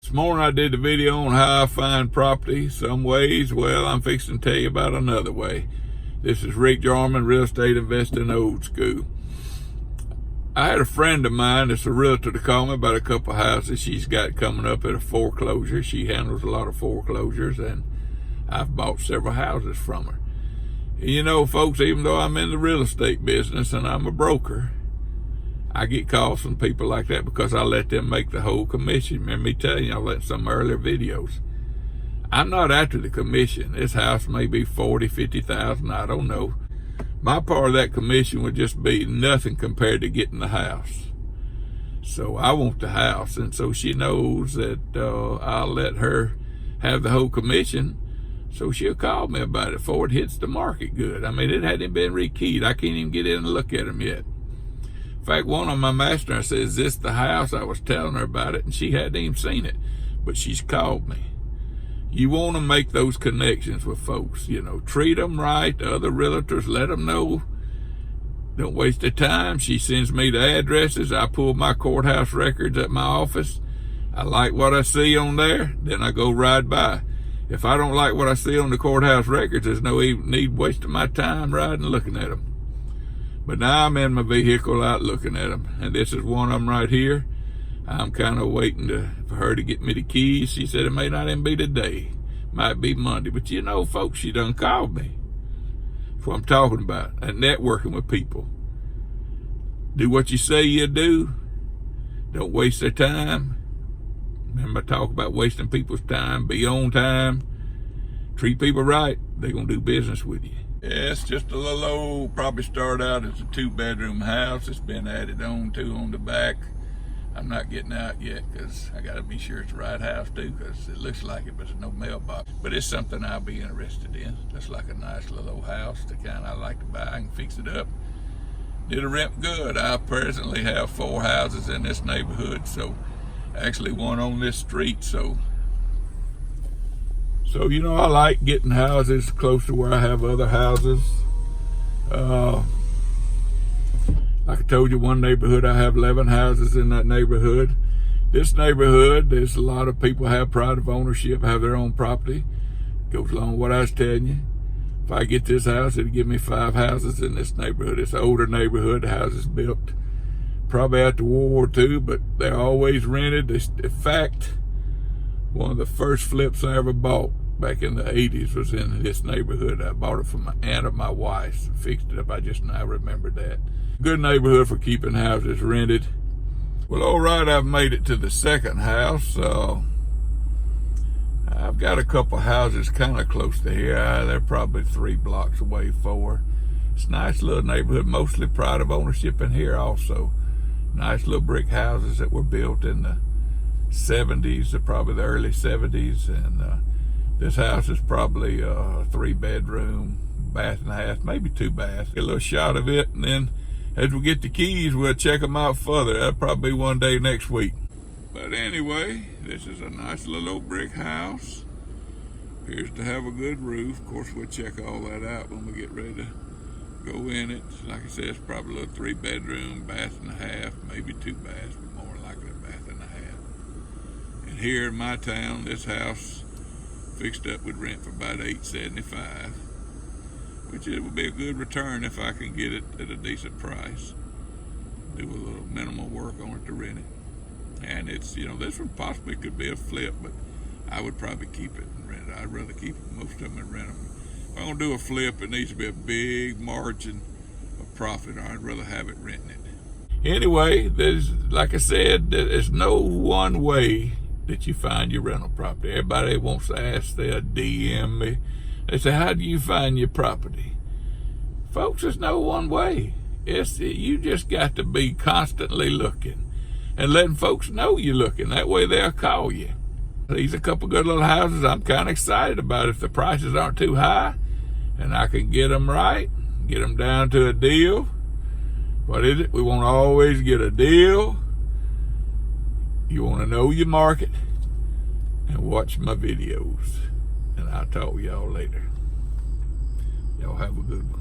This morning I did the video on how I find property. Some ways, well, I'm fixing to tell you about another way. This is Rick Jarman, Real Estate Investing Old School. I had a friend of mine that's a realtor to call me about a couple of houses she's got coming up at a foreclosure. She handles a lot of foreclosures, and I've bought several houses from her. You know, folks, even though I'm in the real estate business and I'm a broker, I get calls from people like that because I let them make the whole commission. Remember me telling you, I let some earlier videos. I'm not after the commission. This house may be $40,000, $50,000, I don't know. My part of that commission would just be nothing compared to getting the house. So I want the house, and so she knows that I'll let her have the whole commission. So she'll call me about it before it hits the market good. I mean, it hadn't been rekeyed. I can't even get in and look at them yet. In fact, one of my master, I said, is this the house? I was telling her about it, and she hadn't even seen it, but she's called me. You want to make those connections with folks, you know, treat them right. The other realtors, let them know. Don't waste their time. She sends me the addresses. I pull my courthouse records at my office. I like what I see on there, then I go ride by. If I don't like what I see on the courthouse records, there's no need wasting my time riding looking at them. But now I'm in my vehicle out looking at them, and this is one of them right here. I'm kind of waiting for her to get me the keys. She said it may not even be today. Might be Monday. But you know, folks, she done called me. That's what I'm talking about. And networking with people. Do what you say you do. Don't waste their time. Remember I talk about wasting people's time. Be on time. Treat people right. They're going to do business with you. Yeah, it's just a little old, probably started out as a 2-bedroom house. It's been added on to on the back. I'm not getting out yet because I got to be sure it's the right house too, because it looks like it, but there's no mailbox. But it's something I'll be interested in. Just like a nice little old house, the kind I like to buy. I can fix it up. Did a rent good. I presently have 4 houses in this neighborhood, so actually one on this street. So you know, I like getting houses close to where I have other houses. Like I told you, one neighborhood, I have 11 houses in that neighborhood. This neighborhood, there's a lot of people have pride of ownership, have their own property. Goes along with what I was telling you. If I get this house, it'll give me 5 houses in this neighborhood. It's an older neighborhood. The house is built probably after World War II, but they're always rented. In fact, one of the first flips I ever bought back in the 80s was in this neighborhood. I bought it from my aunt of my wife's. Fixed it up. I just now remember that. Good neighborhood for keeping houses rented. Well, all right, I've made it to the second house. I've got a couple houses kind of close to here. They're probably 3 blocks away, 4. It's a nice little neighborhood, mostly pride of ownership in here also. Nice little brick houses that were built in the 70s, probably the early 70s. And this house is probably a 3-bedroom, bath and a half, maybe 2 baths. Get a little shot of it, and then as we get the keys, we'll check them out further. That'll probably be one day next week. But anyway, this is a nice little old brick house. Appears to have a good roof. Of course, we'll check all that out when we get ready to go in it. Like I said, it's probably a little 3-bedroom, bath and a half, maybe 2 baths, but more likely a bath and a half. And here in my town, this house fixed up would rent for about $875. Which it would be a good return if I can get it at a decent price. Do a little minimal work on it to rent it. And it's, you know, this one possibly could be a flip, but I would probably keep it and rent it. I'd rather keep most of them and rent them. If I'm gonna do a flip, it needs to be a big margin of profit, or I'd rather have it renting it. Anyway, there's, like I said, there's no one way that you find your rental property. Everybody wants to ask, they'll DM me. They say, how do you find your property? Folks, there's no one way. You just got to be constantly looking and letting folks know you're looking. That way they'll call you. These are a couple good little houses I'm kind of excited about if the prices aren't too high and I can get them right, get them down to a deal. What is it? We want to always get a deal. You want to know your market and watch my videos. And I'll talk to y'all later. Y'all have a good one.